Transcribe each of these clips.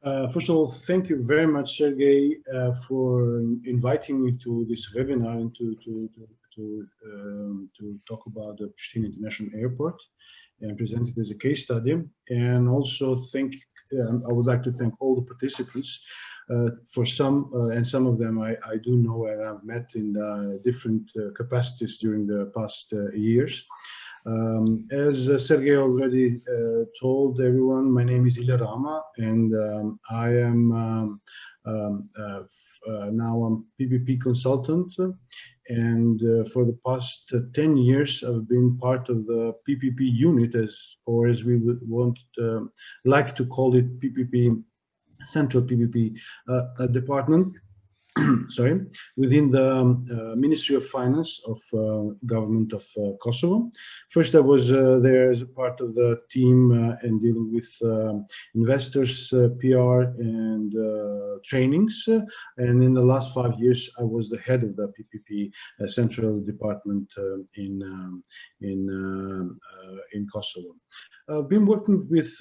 First of all, thank you very much, Sergey, for inviting me to this webinar and to talk about the Pristina International Airport and present it as a case study. And also I would like to thank all the participants. For some of them I do know and I've met in different capacities during the past years. As Sergey already told everyone, my name is Ilya Rama, and I am now I'm PPP consultant, and for the past 10 years I've been part of the PPP unit, as we would like to call it, PPP Central PPP department. Sorry, within the Ministry of Finance of Government of Kosovo. First, I was there as a part of the team and dealing with investors, PR, and trainings. And in the last 5 years, I was the head of the PPP Central Department in Kosovo. I've been working with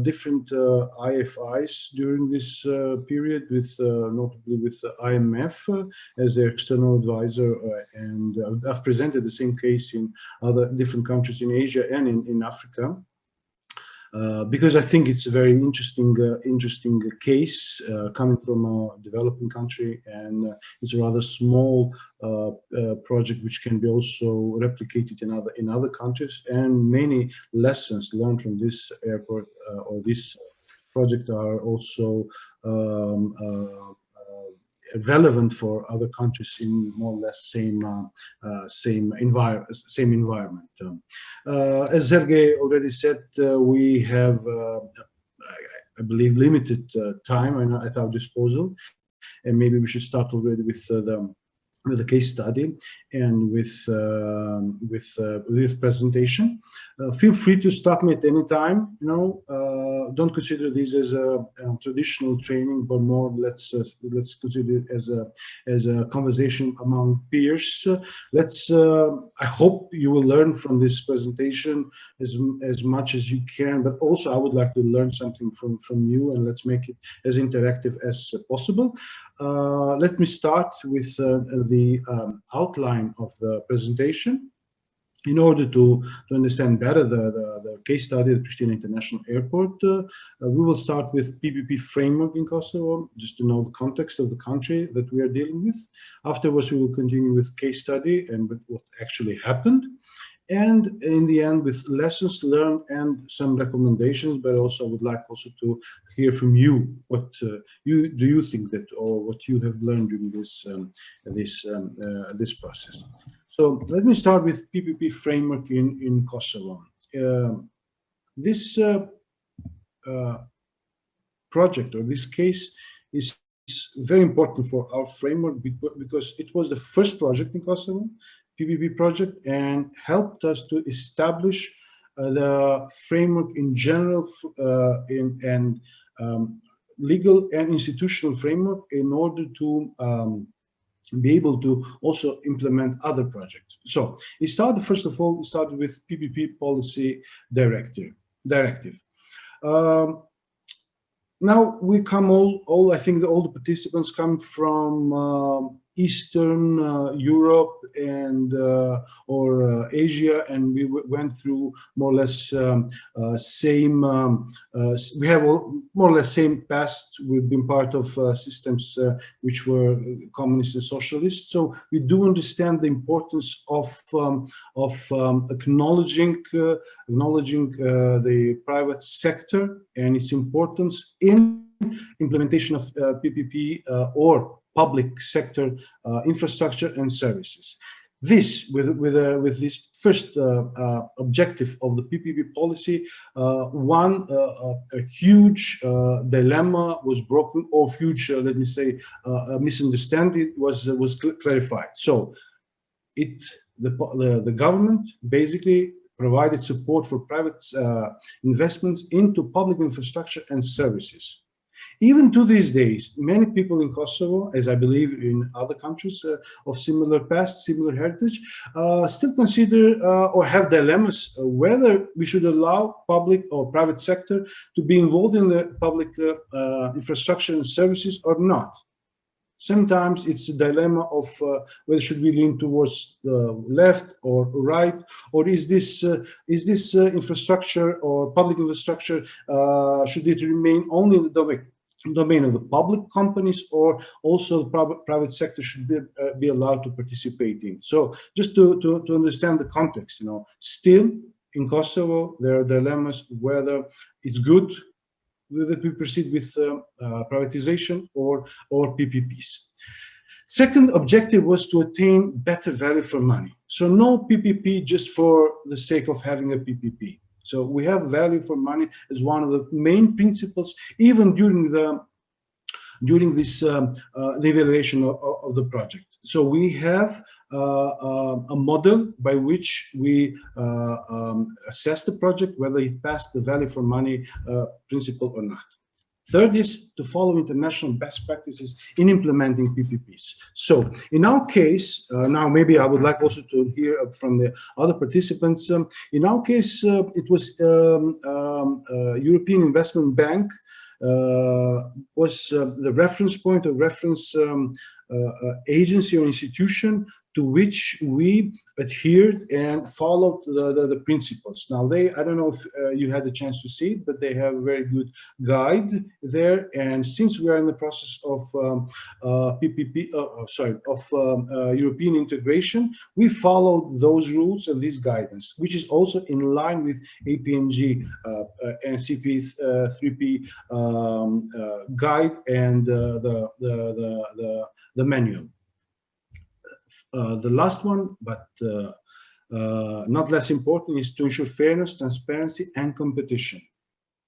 different IFIs during this period, notably with the IMF as their external advisor, and I've presented the same case in other different countries in Asia and in Africa. Because I think it's a very interesting case coming from a developing country, and it's a rather small project which can be also replicated in other countries, and many lessons learned from this airport or this project are also relevant for other countries in more or less same environment. As Sergey already said, we have, I believe, limited time at our disposal, and maybe we should start already with the case study and with presentation. Feel free to stop me at any time. Don't consider this as a traditional training, but more let's consider it as a conversation among peers. I hope you will learn from this presentation as much as you can, but also I would like to learn something from you, and let's make it as interactive as possible. Let me start with the outline of the presentation. In order to understand better the case study at Pristina International Airport, we will start with PPP framework in Kosovo, just to know the context of the country that we are dealing with. Afterwards, we will continue with case study and with what actually happened. And in the end, with lessons learned and some recommendations, but also I would like also to hear from you. What do you think that, or what you have learned during this process? So let me start with PPP framework in Kosovo. This project, or this case, is very important for our framework because it was the first project in Kosovo, PPP project, and helped us to establish the framework in general and legal and institutional framework in order to be able to also implement other projects. So it started, first of all, with PPP policy directive. Now we come I think all the participants come from Eastern Europe and or Asia, and we went through more or less same. We have more or less same past. We've been part of systems which were communist and socialist, so we do understand the importance of acknowledging the private sector and its importance in implementation of PPP or public sector infrastructure and services. This, with this first objective of the PPP policy, a huge dilemma was broken, or huge, let me say, misunderstanding was clarified. So, the government basically provided support for private investments into public infrastructure and services. Even to these days, many people in Kosovo, as I believe in other countries of similar past, similar heritage, still consider or have dilemmas whether we should allow public or private sector to be involved in the public infrastructure and services or not. Sometimes it's a dilemma of whether should we lean towards the left or right, or is this infrastructure or public infrastructure, should it remain only in the domain of the public companies, or also the private sector should be allowed to participate in. So just to understand the context, still in Kosovo there are dilemmas whether it's good that we proceed with privatization or PPPs. Second objective was to attain better value for money. So no PPP just for the sake of having a PPP. So we have value for money as one of the main principles, even during this the evaluation of the project. So we have a model by which we assess the project, whether it passed the value for money principle or not. Third is to follow international best practices in implementing PPPs. So in our case, now maybe I would like also to hear from the other participants. In our case, it was European Investment Bank was the reference point or reference agency or institution to which we adhered and followed the principles. Now I don't know if you had the chance to see it, but they have a very good guide there. And since we are in the process of European integration, we followed those rules and this guidance, which is also in line with APMG and CP3P guide and the manual. The last one, but not less important, is to ensure fairness, transparency, and competition.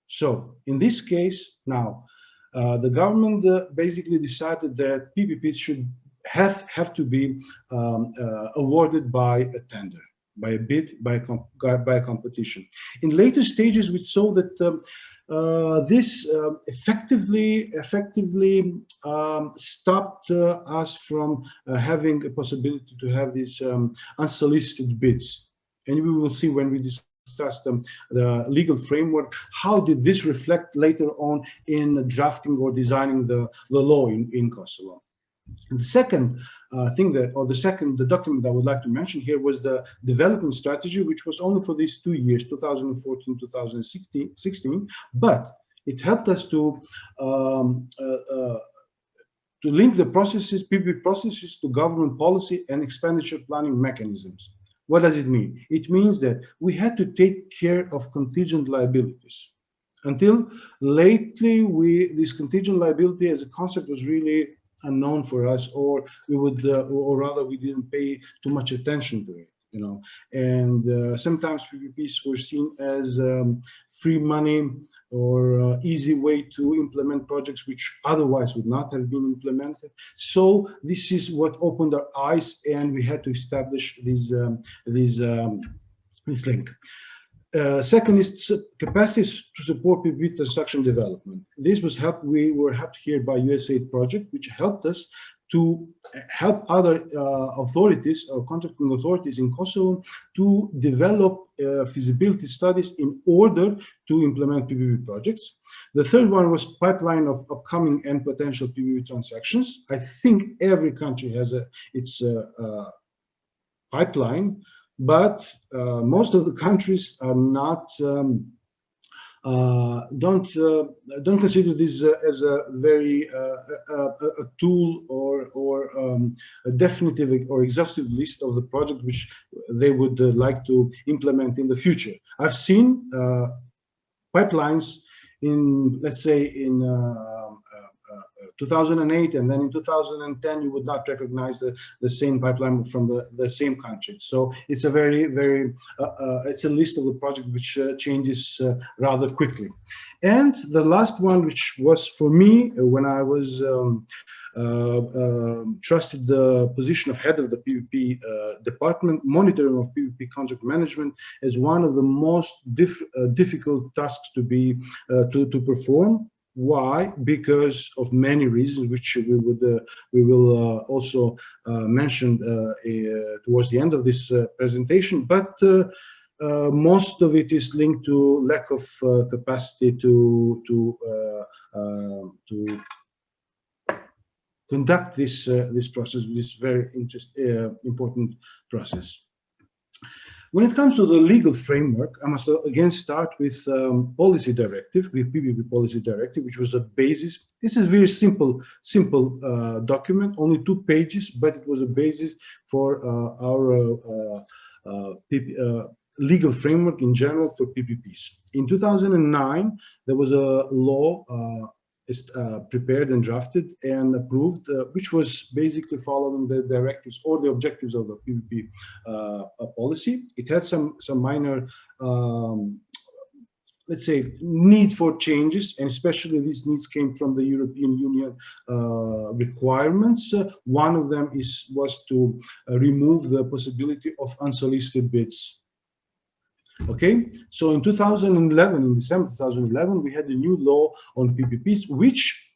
So in this case, now, the government basically decided that PPPs should have to be awarded by a tender, by a bid, by a competition. In later stages, we saw that this effectively stopped us from having a possibility to have these unsolicited bids. And we will see when we discuss the legal framework, how did this reflect later on in drafting or designing the law in Kosovo. And the second the document I would like to mention here was the development strategy, which was only for these 2 years, 2014, 2016, but it helped us to link the processes, PPP processes, to government policy and expenditure planning mechanisms. What does it mean? It means that we had to take care of contingent liabilities. Until lately, this contingent liability as a concept was really unknown for us, or we would, or rather, we didn't pay too much attention to it, And sometimes PPPs were seen as free money or easy way to implement projects which otherwise would not have been implemented. So this is what opened our eyes, and we had to establish this link. Second is capacities to support PPP construction development. This was helped. We were helped here by USAID project, which helped us to help other authorities or contracting authorities in Kosovo to develop feasibility studies in order to implement PPP projects. The third one was pipeline of upcoming and potential PPP transactions. I think every country has its pipeline, but most of the countries are not don't consider this as a very a tool or a definitive or exhaustive list of the project which they would like to implement in the future. I've seen pipelines in, let's say, in 2008, and then in 2010 you would not recognize the same pipeline from the same country. So it's a very it's a list of the project which changes rather quickly. And the last one, which was for me when I was trusted the position of head of the PPP department, monitoring of PPP contract management, as one of the most difficult tasks to be to perform. Why? Because of many reasons, which we will also mention towards the end of this presentation. But most of it is linked to lack of capacity to conduct this process, this very important process. When it comes to the legal framework, I must again start with policy directive, with PPP policy directive, which was a basis. This is a very simple document, only 2 pages, but it was a basis for our legal framework in general for PPPs. In 2009, there was a law prepared and drafted and approved, which was basically following the directives or the objectives of the PPP policy. It had some minor, let's say, need for changes, and especially these needs came from the European Union requirements. One of them was to remove the possibility of unsolicited bids. Okay, so in 2011, in December 2011, we had a new law on PPPs, which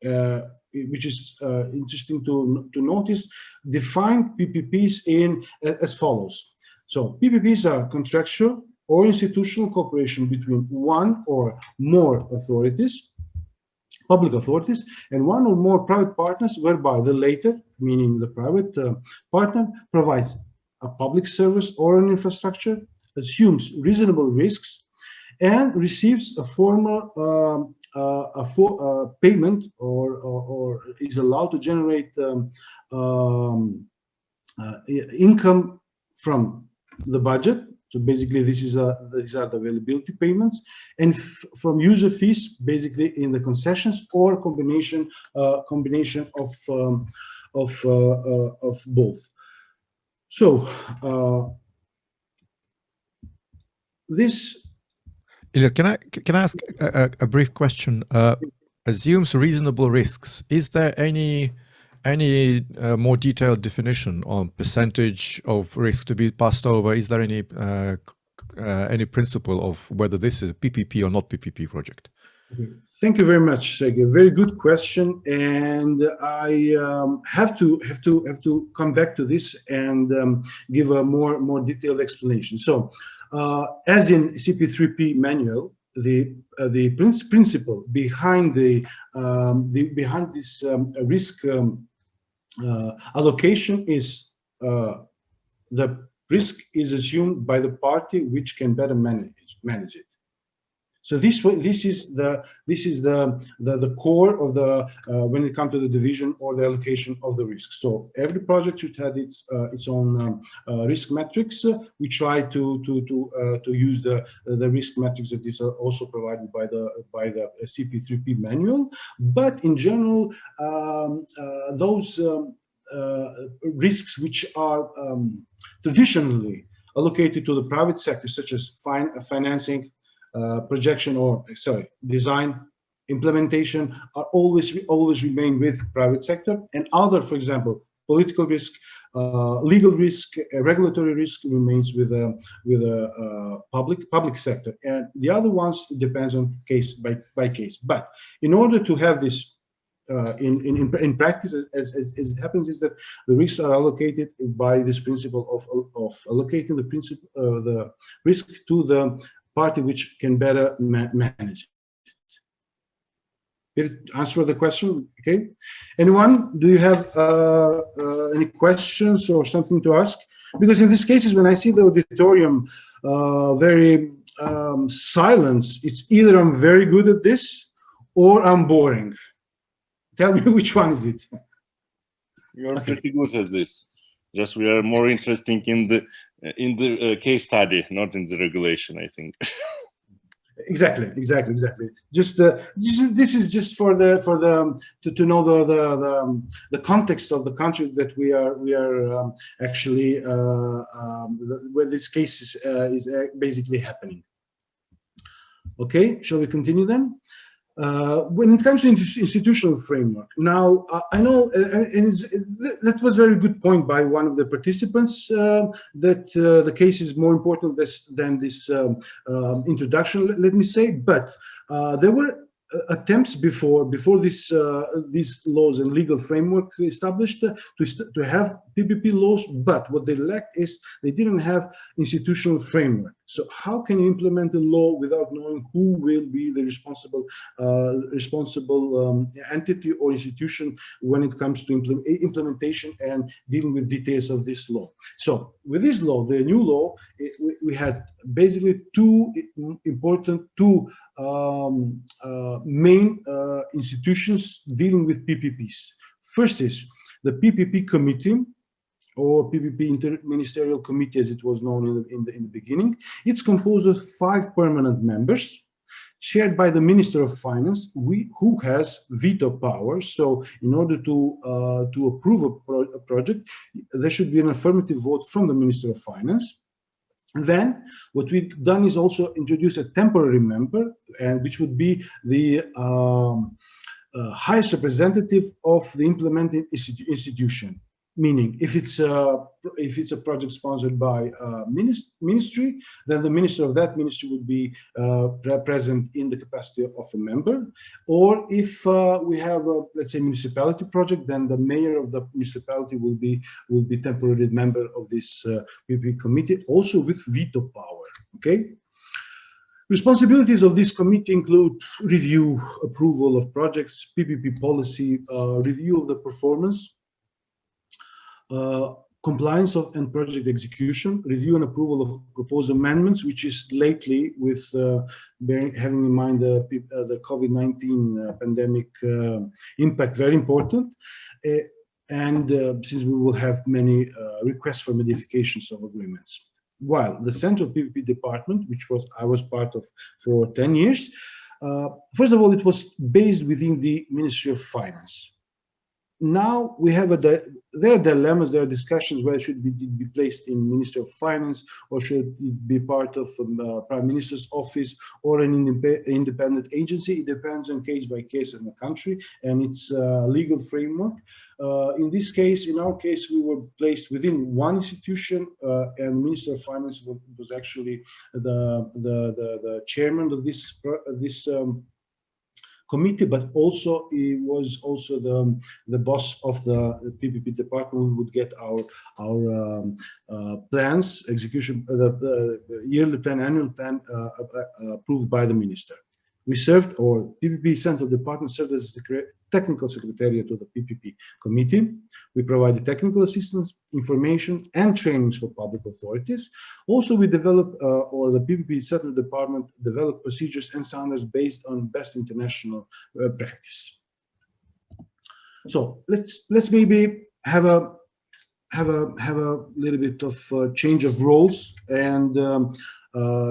is interesting to notice, defined PPPs as follows. So PPPs are contractual or institutional cooperation between one or more authorities, public authorities, and one or more private partners, whereby the latter, meaning the private partner, provides a public service or an infrastructure, assumes reasonable risks, and receives a formal payment or is allowed to generate income from the budget. So basically, these are the availability payments, and from user fees, basically in the concessions, or combination of both. So Ilya, can I ask a brief question? Assumes reasonable risks. Is there any more detailed definition on percentage of risk to be passed over? Is there any principle of whether this is a PPP or not PPP project? Okay. Thank you very much, Sergey. Very good question, and I have to come back to this and give a more detailed explanation. So, as in CP3P manual, the principle behind behind this risk allocation is the risk is assumed by the party which can better manage it. So this is the core of the when it comes to the division or the allocation of the risk. So every project should have its own risk metrics. We try to use the risk metrics that is also provided by the CP3P manual. But in general, those risks which are traditionally allocated to the private sector, such as financing, projection, or design, implementation, are always remain with private sector, and other, for example, political risk, legal risk, regulatory risk remains with a public sector, and the other ones depends on case by case. But in order to have this in practice, as it happens, is that the risks are allocated by this principle of allocating the risk to the party which can better manage it. Did it answer the question? Okay. Anyone? Do you have any questions or something to ask? Because in these cases, when I see the auditorium very silent, it's either I'm very good at this or I'm boring. Tell me which one is it? You're pretty good at this. Just we are more interested in the case study, not in the regulation, I think. Exactly. Just this is just for to know the context of the country that we are actually where this case is basically happening. Okay, shall we continue then? When it comes to institutional framework, now I know, and that was a very good point by one of the participants, that the case is more important than this introduction, let me say. But there were attempts before these laws and legal framework established to have PPP laws, but what they lacked is they didn't have institutional framework. So how can you implement a law without knowing who will be the responsible entity or institution when it comes to implementation and dealing with details of this law? So with this law, the new law, we had basically two main institutions dealing with PPPs. First is the PPP committee, or PPP Interministerial Committee, as it was known in the beginning. It's composed of 5 permanent members, chaired by the Minister of Finance, who has veto power. So in order to approve a project, there should be an affirmative vote from the Minister of Finance. Then what we've done is also introduce a temporary member, and which would be the highest representative of the implementing institution. Meaning, if it's a project sponsored by ministry, then the minister of that ministry would be present in the capacity of a member. Or if we have a, let's say, municipality project, then the mayor of the municipality will be temporary member of this PPP committee, also with veto power. Okay. Responsibilities of this committee include review, approval of projects, PPP policy, review of the performance, compliance of and project execution, review and approval of proposed amendments, which is lately, with having in mind the COVID-19 pandemic impact, very important. And since we will have many requests for modifications of agreements. While the Central PPP Department, which I was part of for 10 years, first of all, it was based within the Ministry of Finance. Now we have there are dilemmas, there are discussions whether it should be placed in Ministry of Finance or should it be part of Prime Minister's office or an independent agency. It depends on case by case in the country and its legal framework. In our case, we were placed within one institution, and Minister of Finance was actually the chairman of this committee, but also he was also the boss of the PPP department, who would get our plans, execution, the yearly plan, annual plan approved by the minister. We served, or PPP Central Department served as the technical secretariat to the PPP committee. We provided technical assistance, information, and trainings for public authorities. Also, we developed, or the PPP Central Department developed procedures and standards based on best international practice. So let's maybe have a little bit of change of roles and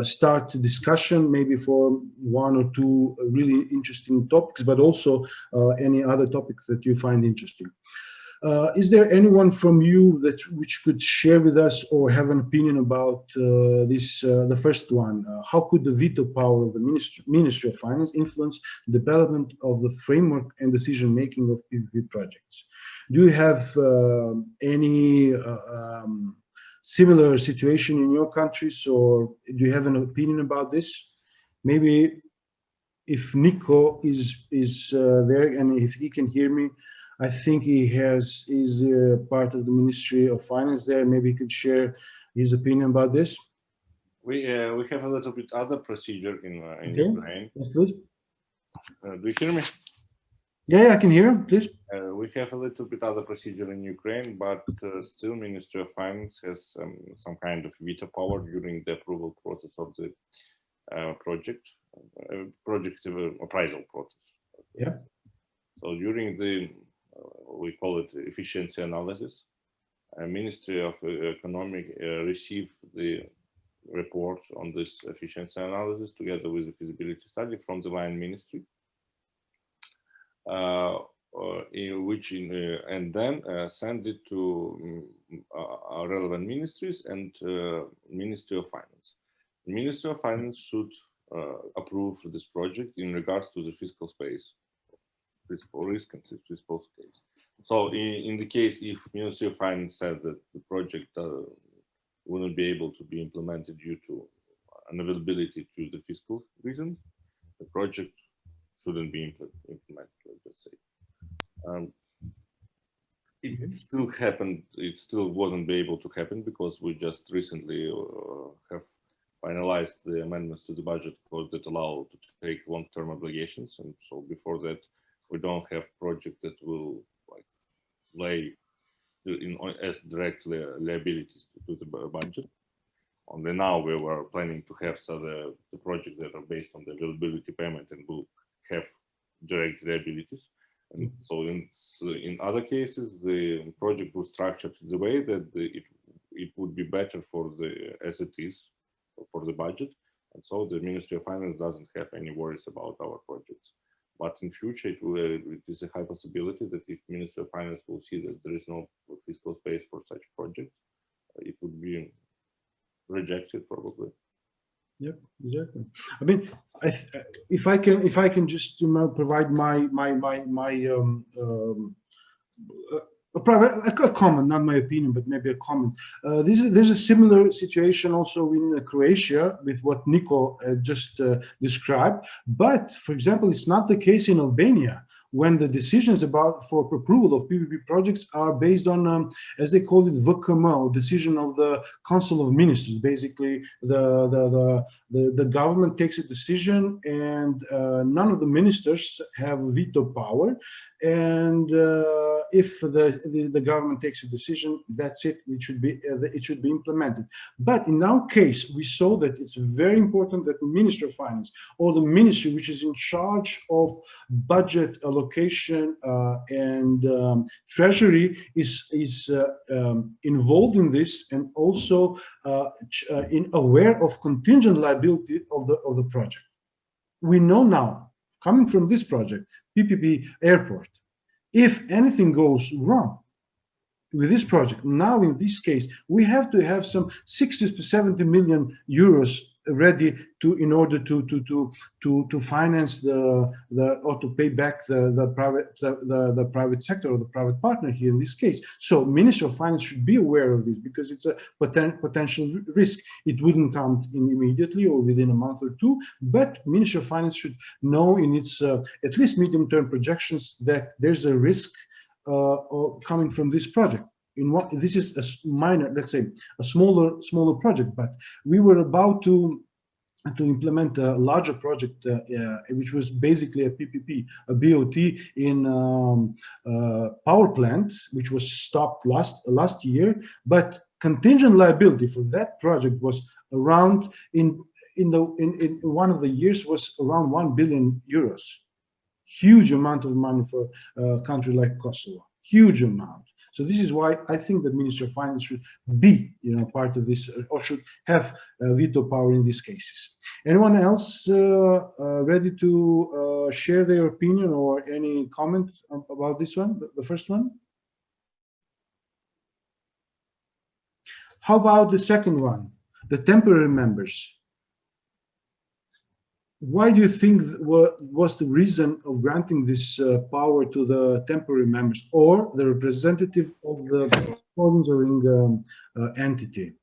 start discussion maybe for 1 or 2 really interesting topics, but also any other topics that you find interesting. Is there anyone from you which could share with us or have an opinion about the first one? How could the veto power of the Ministry of Finance influence the development of the framework and decision-making of PPP projects? Do you have any similar situation in your countries, or do you have an opinion about this? Maybe if Nico is there and if he can hear me, I think he is part of the Ministry of Finance there. Maybe he could share his opinion about this. We have a little bit other procedure in Ukraine. Yes, please. Do you hear me? Yeah, I can hear him, please. We have a little bit other procedure in Ukraine, but still Ministry of Finance has some kind of veto power during the approval process of the project appraisal process. Yeah. So during the, we call it efficiency analysis, Ministry of Economic received the report on this efficiency analysis together with the feasibility study from the line ministry. And then send it to relevant ministries and Ministry of Finance. The Ministry of Finance should approve this project in regards to the fiscal space, fiscal risk and fiscal space. So in the case if Ministry of Finance said that the project wouldn't be able to be implemented due to unavailability to the fiscal reasons, the project shouldn't be implemented, let's just say. It still happened. It still wasn't be able to happen because we just recently have finalized the amendments to the budget code that allow to take long-term obligations, and so before that, we don't have projects that will like lay as direct liabilities to the budget. Only now we were planning to have the projects that are based on the availability payment and will have direct liabilities. And so in other cases, the project was structured the way that it would be better for the as it is for the budget, and so the Ministry of Finance doesn't have any worries about our projects. But in future, it is a high possibility that if Ministry of Finance will see that there is no fiscal space for such project, it would be rejected probably. Yep, exactly. I mean, if I can just provide a comment, not my opinion, but maybe a comment. There's a similar situation also in Croatia with what Nico just described. But for example, it's not the case in Albania, when the decisions for approval of PPP projects are based on, as they call it, VKM, decision of the Council of Ministers. Basically, the government takes a decision, and none of the ministers have veto power. And if the government takes a decision, that's it. It should be implemented. But in our case, we saw that it's very important that the Minister of Finance, or the ministry which is in charge of budget allocation and treasury, is involved in this, and also aware of contingent liability of the project. We know now, coming from this project, PPP Airport, if anything goes wrong with this project, now in this case, we have to have some 60 to 70 million euros ready in order to finance or to pay back the private sector or the private partner here in this case. So Ministry of Finance should be aware of this, because it's a potential risk. It wouldn't come in immediately or within a month or two, but Ministry of Finance should know in its at least medium-term projections that there's a risk coming from this project. This is a minor, let's say, a smaller project, but we were about to implement a larger project, which was basically a PPP, a BOT in power plant, which was stopped last year. But contingent liability for that project was around in one of the years was around 1 billion euros. Huge amount of money for a country like Kosovo. Huge amount. So this is why I think the Ministry of Finance should be, part of this, or should have veto power in these cases. Anyone else ready to share their opinion or any comment about this one, the first one? How about the second one, the temporary members? Why do you think was the reason of granting this power to the temporary members or the representative of the sponsoring entity?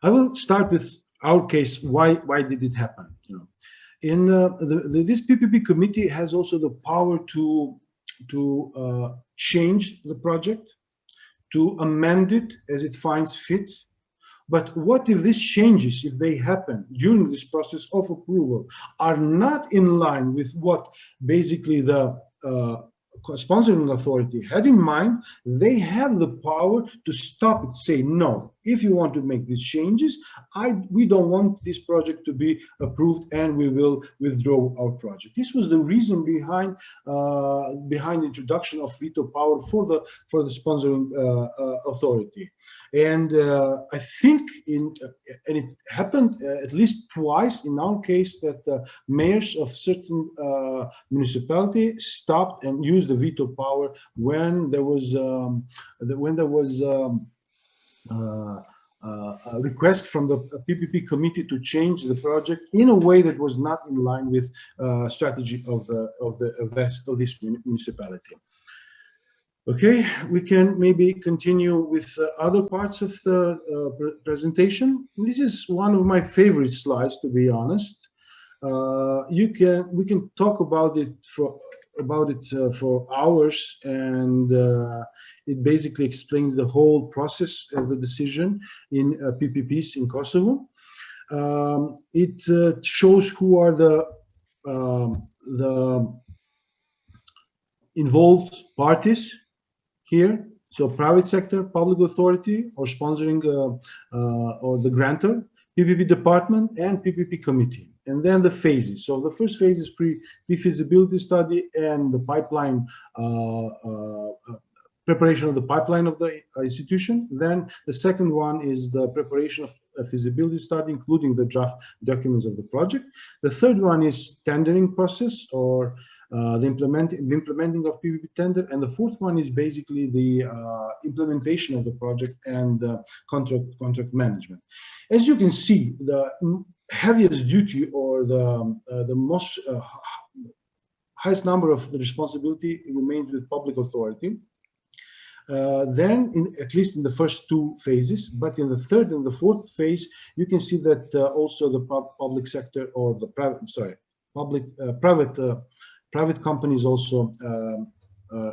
I will start with our case. Why did it happen? In this PPP committee has also the power to change the project, to amend it as it finds fit. But what if these changes, if they happen during this process of approval, are not in line with what basically the sponsoring authority had in mind? They have the power to stop it, say, no, if you want to make these changes, we don't want this project to be approved, and we will withdraw our project. This was the reason behind the introduction of veto power for the sponsoring authority. And I think and it happened at least twice in our case, that mayors of certain municipality stopped and used the veto power when there was a request from the PPP committee to change the project in a way that was not in line with strategy of this municipality. Okay, we can maybe continue with other parts of the presentation. This is one of my favorite slides, to be honest. We can talk about it for hours, and it basically explains the whole process of the decision in PPPs in Kosovo. It shows who are the involved parties here. So private sector, public authority, or sponsoring or the grantor, PPP department, and PPP committee. And then the phases. So the first phase is pre-feasibility study and the pipeline, preparation of the pipeline of the institution. Then the second one is the preparation of a feasibility study, including the draft documents of the project. The third one is tendering process, or the implementing of PPP tender, and the fourth one is basically the implementation of the project and contract management. As you can see, the heaviest duty, or the most highest number of the responsibility remains with public authority. Then, at least in the first two phases, but in the third and the fourth phase, you can see that also the public sector, or the private companies also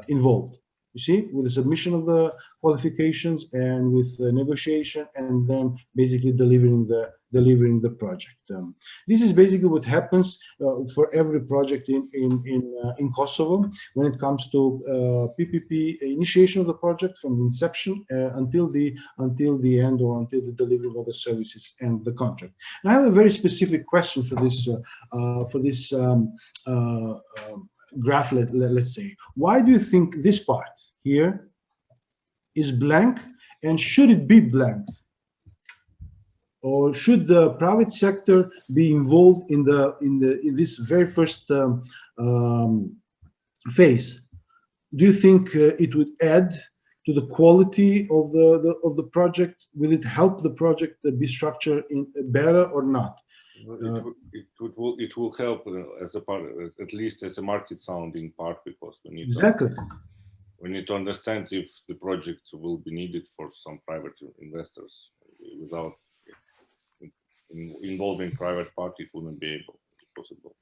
involved. You see, with the submission of the qualifications and with the negotiation, and then basically delivering the project. This is basically what happens for every project in Kosovo when it comes to PPP initiation of the project, from the inception until the end, or until the delivery of the services and the contract. And I have a very specific question for this graph. Let's say, why do you think this part here is blank, and should it be blank? Or should the private sector be involved in this very first phase? Do you think it would add to the quality of the project? Will it help the project be structured better or not? It will help as a part, at least as a market sounding part, because we need we need to understand if the project will be needed for some private investors. Without involving private party, it wouldn't be possible.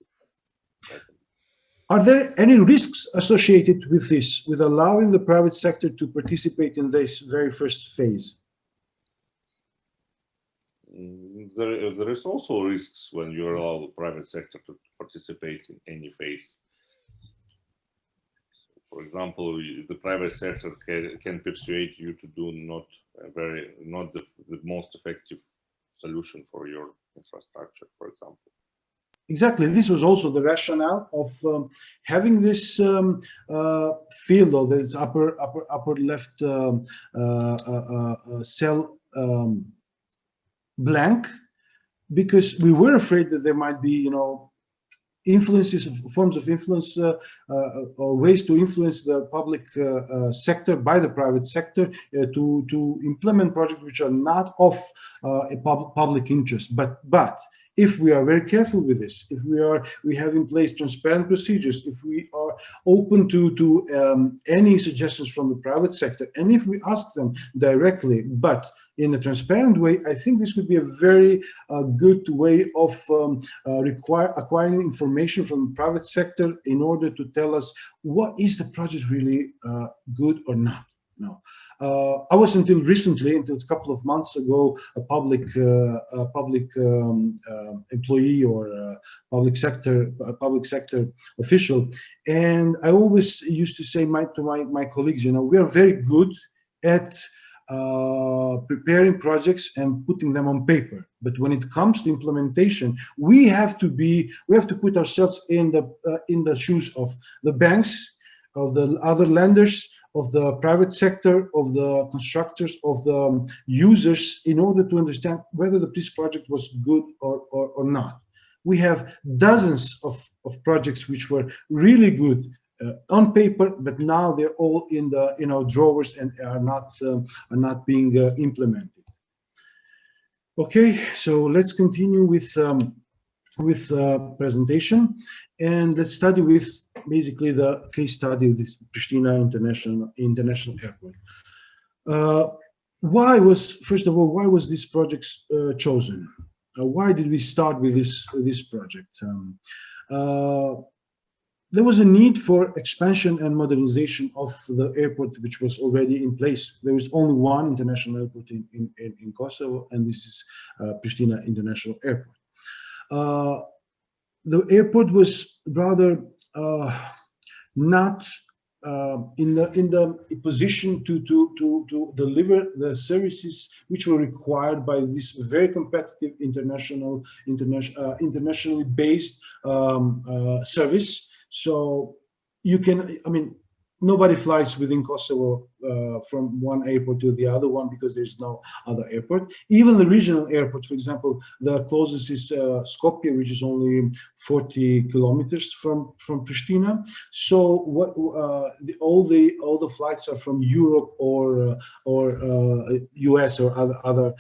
Are there any risks associated with this, with allowing the private sector to participate in this very first phase? There is also risks when you allow the private sector to participate in any phase. For example, the private sector can persuade you to do not the most effective solution for your infrastructure, for example. Exactly. This was also the rationale of having this field, or this upper left cell blank, because we were afraid that there might be, influences, forms of influence, or ways to influence the public sector by the private sector to implement projects which are not of a public interest. But if we are very careful with this, if we have in place transparent procedures, if we are open to any suggestions from the private sector, and if we ask them directly, but in a transparent way, I think this could be a very good way of acquiring information from the private sector in order to tell us what is the project really good or not. No, I was until recently, until a couple of months ago, a public employee, or a public sector official, and I always used to say to my colleagues, we are very good at preparing projects and putting them on paper, but when it comes to implementation, we have to put ourselves in the shoes of the banks, of the other lenders, of the private sector, of the constructors, of the users, in order to understand whether this project was good or not. We have dozens of projects which were really good on paper, but now they're all in the drawers and are not being implemented. Okay, so let's continue with with presentation, and let's study with basically the case study of this Pristina International Airport. First of all, why was this project chosen? Why did we start with this project? There was a need for expansion and modernization of the airport, which was already in place. There was only one international airport in Kosovo, and this is Pristina International Airport. The airport was rather not in the position to deliver the services which were required by this very competitive internationally based service. So you can, I mean, nobody flies within Kosovo from one airport to the other one because there's no other airport. Even the regional airport, for example, the closest is Skopje, which is only 40 kilometers from Pristina. So all the flights are from Europe or US or other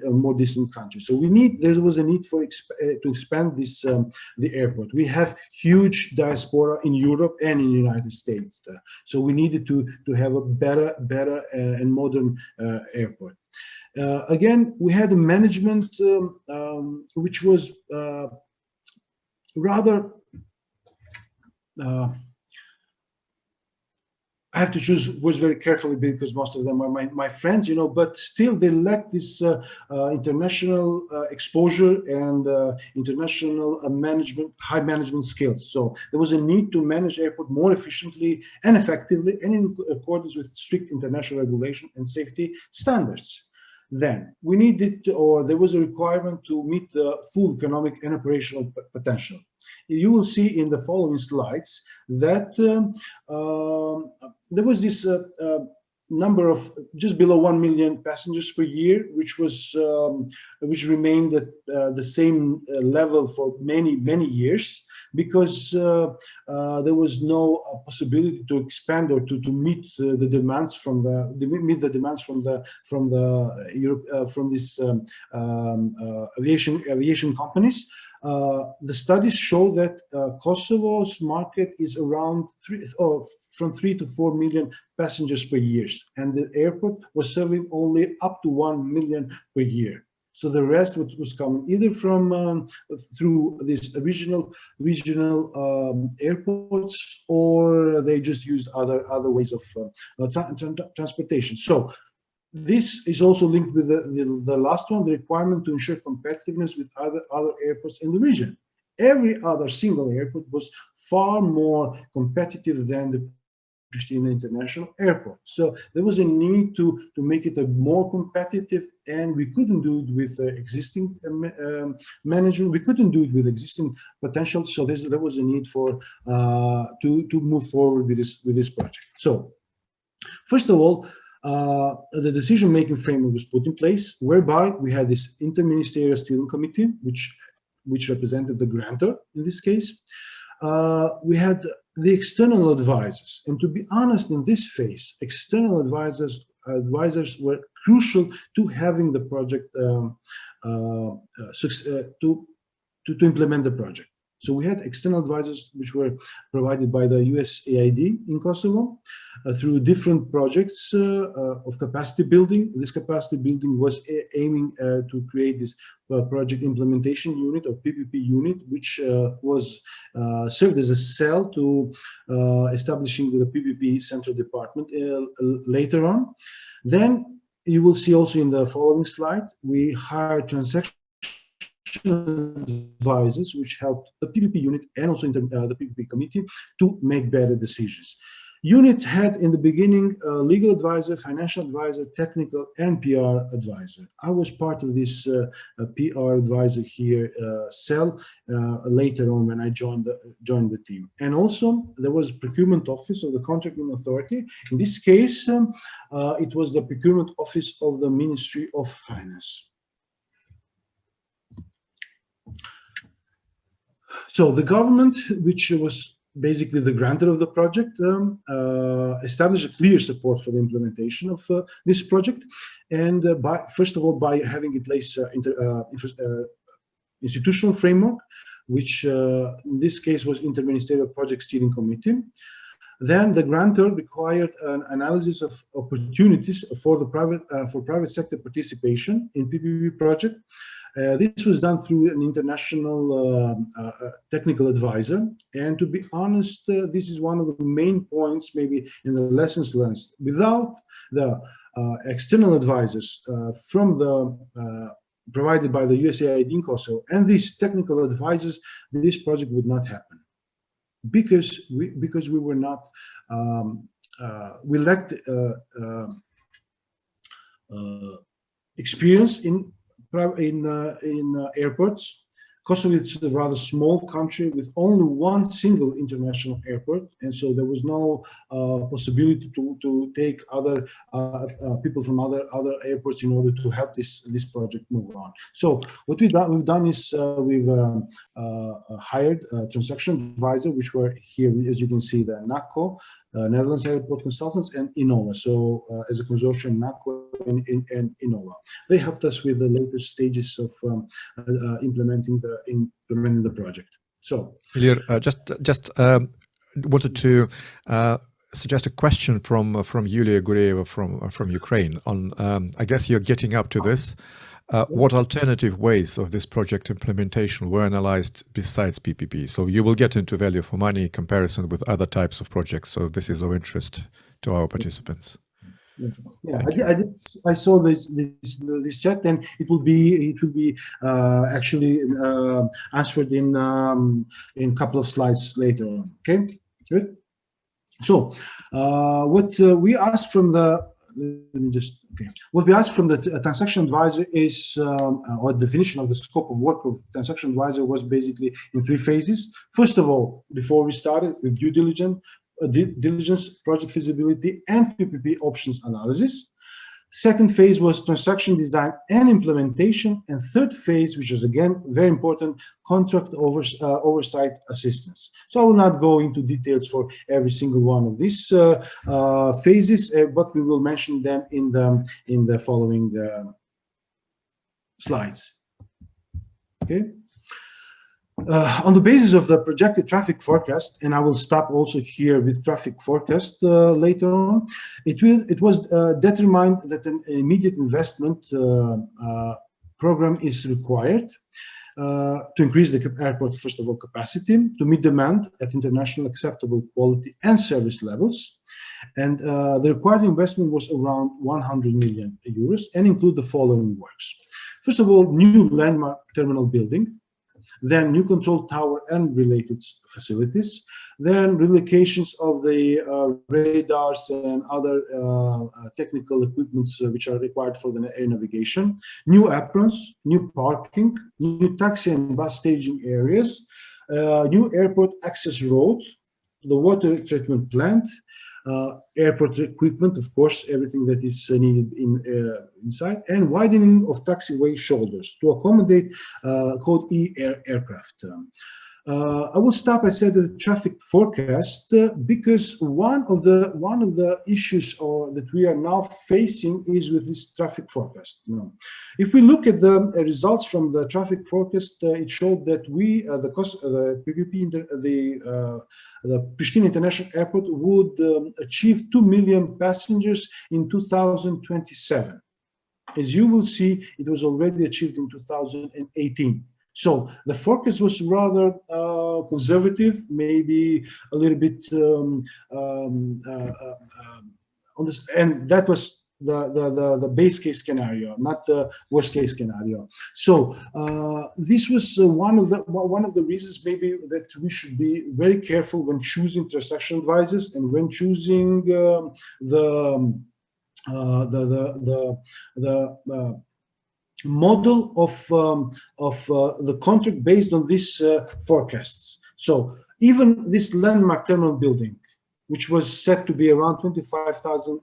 more distant countries. So there was a need for to expand this the airport. We have huge diaspora in Europe and in the United States. So we needed to have a better and modern airport. Again, we had a management which was rather, I have to choose words very carefully because most of them are my friends, you know, but still they lack this international exposure and international high management skills. So there was a need to manage airport more efficiently and effectively and in accordance with strict international regulation and safety standards. Then we needed, or there was a requirement to meet the full economic and operational potential. You will see in the following slides that there was this number of just below 1 million passengers per year, which remained at the same level for many years, because there was no possibility to expand or to meet the demands from these aviation companies. The studies show that Kosovo's market is around from 3 to 4 million passengers per year, and the airport was serving only up to 1 million per year. So the rest was coming either from through these regional airports, or they just used other ways of transportation. So this is also linked with the last one, the requirement to ensure competitiveness with other airports in the region. Every other single airport was far more competitive than the Pristina International Airport. So there was a need to make it a more competitive, and we couldn't do it with existing management. We couldn't do it with existing potential. So there was a need for to move forward with this project. So first of all, the decision-making framework was put in place, whereby we had this interministerial steering committee, which represented the grantor in this case. We had the external advisors, and to be honest, in this phase, external advisors were crucial to having the project to implement the project. So we had external advisors which were provided by the USAID in Kosovo through different projects of capacity building. This capacity building was aiming to create this project implementation unit or PPP unit, which was served as a cell to establishing the PPP central department later on. Then you will see also in the following slide, we hired transaction advisors which helped the PPP unit and also the PPP committee to make better decisions. Unit had in the beginning a legal advisor, financial advisor, technical and PR advisor. I was part of this PR advisor here cell later on when I joined the team. And also there was procurement office of the contracting authority. In this case, it was the procurement office of the Ministry of Finance. So the government, which was basically the grantor of the project, established a clear support for the implementation of this project, and first of all by having in place institutional framework, which in this case was Interministerial Project Steering Committee. Then the grantor required an analysis of opportunities for the private sector participation in PPP project. This was done through an international technical advisor. And to be honest, this is one of the main points maybe in the lessons learned. Without the external advisors from the provided by the USAID in Kosovo and these technical advisors, this project would not happen. Because we were not we lacked experience in airports. Kosovo is a rather small country with only one single international airport, and so there was no possibility to take other people from other airports in order to help this project move on. So what we've done is we've hired a transaction advisor, which were here, as you can see, the NACO, Netherlands Airport Consultants, and Innova. So as a consortium, NACO and Innova. They helped us with the later stages of implementing the project. So, Ilir, just wanted to suggest a question from Yulia Gureva from Ukraine. On, I guess you're getting up to this. What alternative ways of this project implementation were analyzed besides PPP? So you will get into value for money comparison with other types of projects. So this is of interest to our participants. Yeah, I saw this chat, and it will be actually answered in a couple of slides later on. Okay, good. So what we asked from the what we asked from the transaction advisor is, or definition of the scope of work of transaction advisor was basically in 3 phases. First of all, before we started with due diligence, project feasibility, and PPP options analysis. Second phase was transaction design and implementation. And third phase, which is again very important, contract oversight assistance. So I will not go into details for every single one of these phases, but we will mention them in the following slides. Okay. On the basis of the projected traffic forecast, and I will stop also here with traffic forecast later on, it was determined that an immediate investment program is required to increase the airport, first of all, capacity, to meet demand at international acceptable quality and service levels. And the required investment was around 100 million euros and include the following works. First of all, new landmark terminal building, then new control tower and related facilities, then relocations of the radars and other technical equipments which are required for the air navigation, new aprons, new parking, new taxi and bus staging areas, new airport access road, the water treatment plant, airport equipment, of course, everything that is needed inside, and widening of taxiway shoulders to accommodate Code E aircraft. I will stop, I said, the traffic forecast because one of the issues that we are now facing is with this traffic forecast. If we look at the results from the traffic forecast, it showed that the PPP, the Pristina International Airport would achieve 2 million passengers in 2027. As you will see, it was already achieved in 2018. So the forecast was rather conservative, maybe a little bit on this, and that was the base case scenario, not the worst case scenario. So this was one of the reasons maybe that we should be very careful when choosing transaction advisors and when choosing the model of the contract based on these forecasts. So even this landmark terminal building, which was set to be around 25,000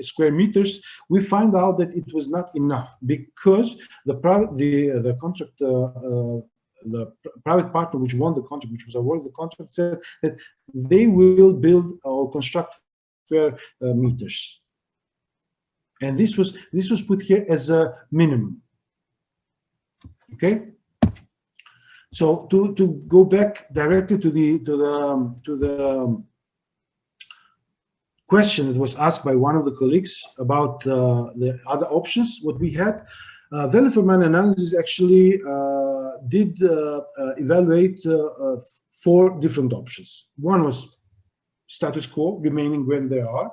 square meters, we find out that it was not enough because the private partner which won the contract, which was awarded the contract, said that they will build or construct square meters. And this was put here as a minimum. Okay. So to go back directly to the question that was asked by one of the colleagues about the other options, what we had, value for money analysis actually did evaluate 4 different options. One was status quo, remaining when they are.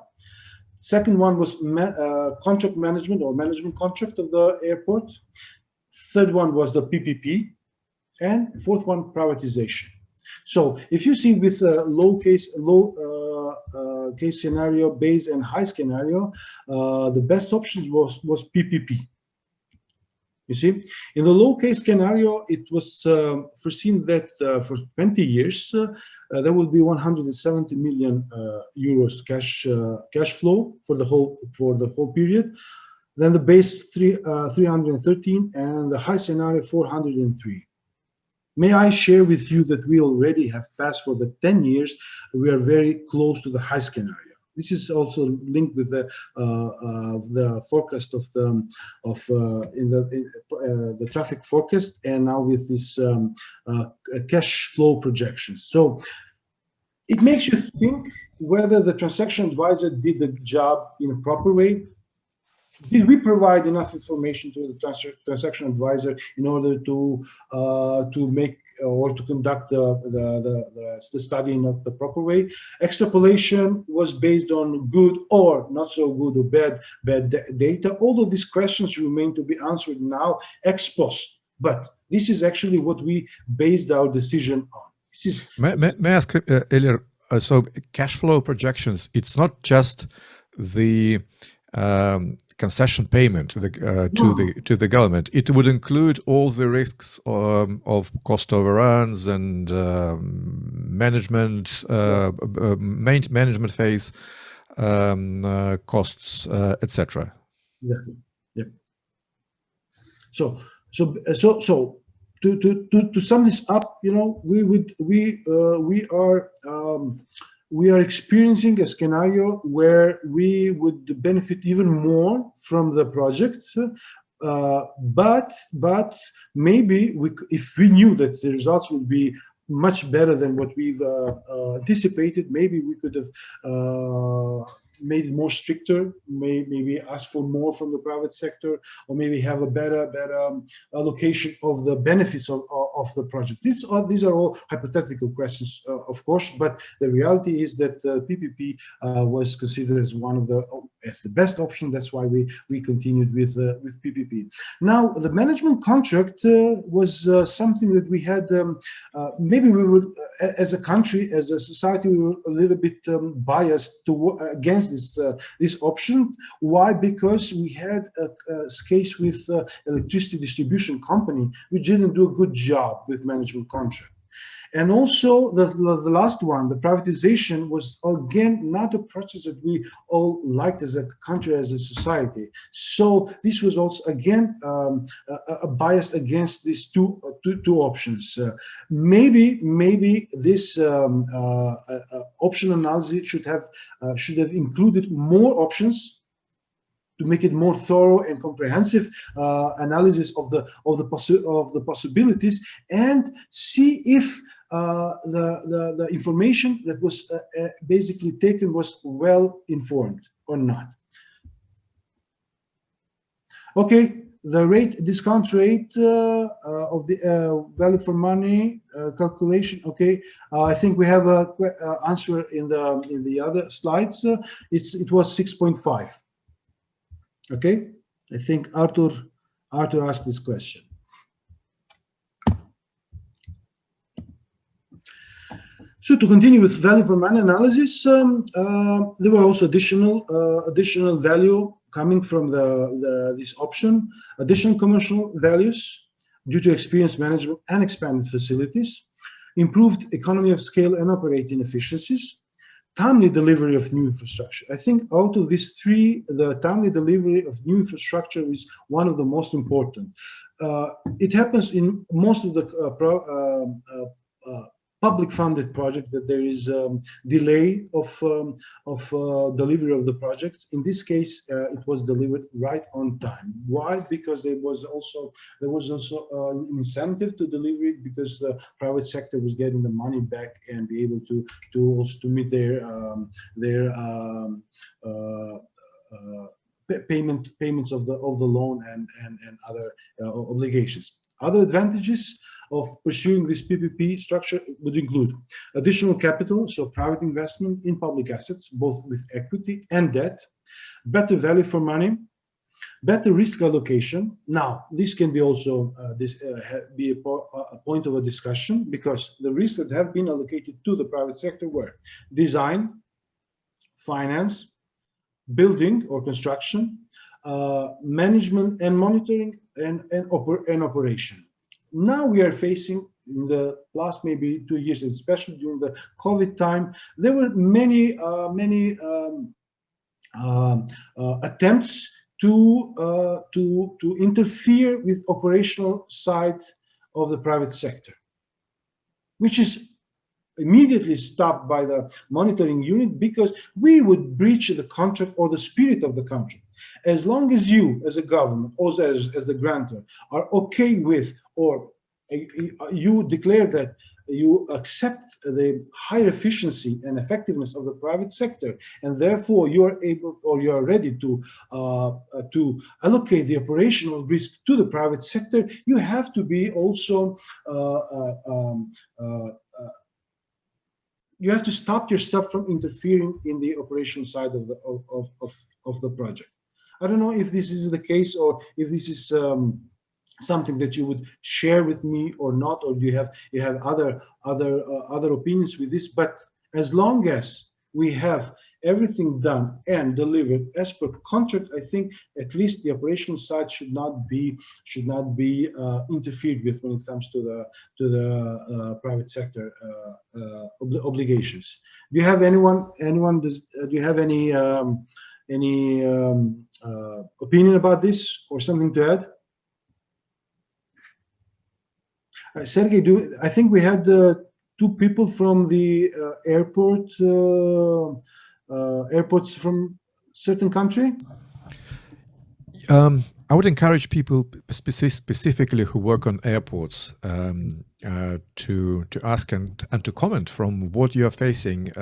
Second one was contract management or management contract of the airport. Third one was the PPP. And fourth one, privatization. So if you see with a low case scenario, base and high scenario, the best options was PPP. You see, in the low case scenario, it was foreseen that for 20 years there will be 170 million euros cash flow for the whole period. Then the base 313 and the high scenario 403. May I share with you that we already have passed for the 10 years. We are very close to the high scenario. This is also linked with the forecast of the traffic forecast, and now with this cash flow projections. So it makes you think whether the transaction advisor did the job in a proper way. Did we provide enough information to the transaction advisor in order to make or to conduct the study in the proper way? Extrapolation was based on good or not so good or bad data. All of these questions remain to be answered now ex post. But this is actually what we based our decision on. This is may I ask, Ilir, so cash flow projections, it's not just the concession payment to the government. It would include all the risks of cost overruns and management phase costs, etc. Exactly. Yeah. So to sum this up, you know, we are experiencing a scenario where we would benefit even more from the project, but maybe if we knew that the results would be much better than what we've anticipated, maybe we could have made it more stricter, maybe ask for more from the private sector, or maybe have a better allocation of the benefits of the project. These are all hypothetical questions, of course, but the reality is that PPP was considered as the best option. That's why we continued with PPP. Now, the management contract was something that we had. Maybe we would, as a country, as a society, we were a little bit biased against this option. Why? Because we had a case with electricity distribution company which didn't do a good job with management contract. And also the last one, the privatization, was again not a process that we all liked as a country, as a society. So this was also again a bias against these two options. Maybe this option analysis should have included more options to make it more thorough and comprehensive analysis of the possibilities, and see if the information that was basically taken was well informed or not. Okay, the discount rate of the value for money calculation. Okay, I think we have a answer in the other slides. It was 6.5. Okay, I think Arthur asked this question. So to continue with value for money analysis, there were also additional value coming from this option, additional commercial values due to experienced management and expanded facilities, improved economy of scale and operating efficiencies, timely delivery of new infrastructure. I think out of these three, the timely delivery of new infrastructure is one of the most important. It happens in most of the public funded project, that there is delay of delivery of the project. In this case, it was delivered right on time. Why? Because there was also an incentive to deliver it, because the private sector was getting the money back and be able to also meet their payments of the loan and other obligations. Other advantages of pursuing this PPP structure would include additional capital, so private investment in public assets, both with equity and debt, better value for money, better risk allocation. Now, this can be also be a point of a discussion, because the risks that have been allocated to the private sector were design, finance, building or construction, management and monitoring, and operation. Now we are facing, in the last maybe 2 years, especially during the COVID time, there were many attempts to interfere with operational side of the private sector, which is immediately stopped by the monitoring unit, because we would breach the contract or the spirit of the contract. As long as you, as a government, or as the grantor, are okay with, or you declare that you accept the higher efficiency and effectiveness of the private sector, and therefore you are able, or you are ready to allocate the operational risk to the private sector, you have to be also you have to stop yourself from interfering in the operation side of the project. I don't know if this is the case, or if this is something that you would share with me or not, or you have other opinions with this. But as long as we have everything done and delivered as per contract, I think at least the operational side should not be interfered with when it comes to the private sector obligations. Do you have anyone? Do you have any opinion about this, or something to add? Sergey, I think we had 2 people from the airports from certain country? I would encourage people specifically who work on airports to ask and to comment from what you are facing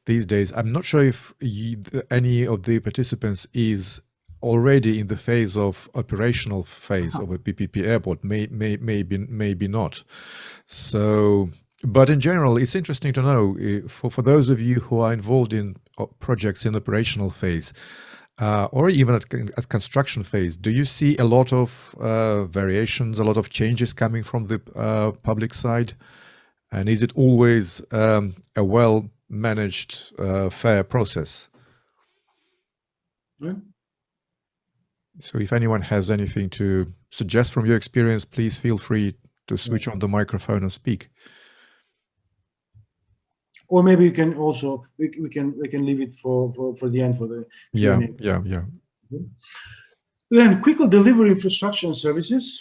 these days. I'm not sure if any of the participants is already in the phase of operational phase of a PPP airport, maybe not. So, but in general, it's interesting to know, for those of you who are involved in projects in operational phase, or even at construction phase, do you see a lot of variations, a lot of changes coming from the public side? And is it always a well-managed, fair process? Yeah. So if anyone has anything to suggest from your experience, please feel free to switch on the microphone and speak. Or maybe you can also, we can leave it for the end, for the Q&A. Yeah. Then quicker delivery infrastructure and services,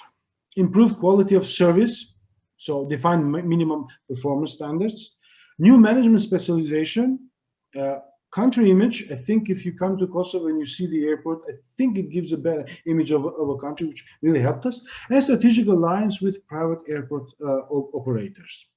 improved quality of service, so define minimum performance standards, new management specialization, country image. I think if you come to Kosovo and you see the airport, I think it gives a better image of a country, which really helped us, and strategic alliance with private airport operators.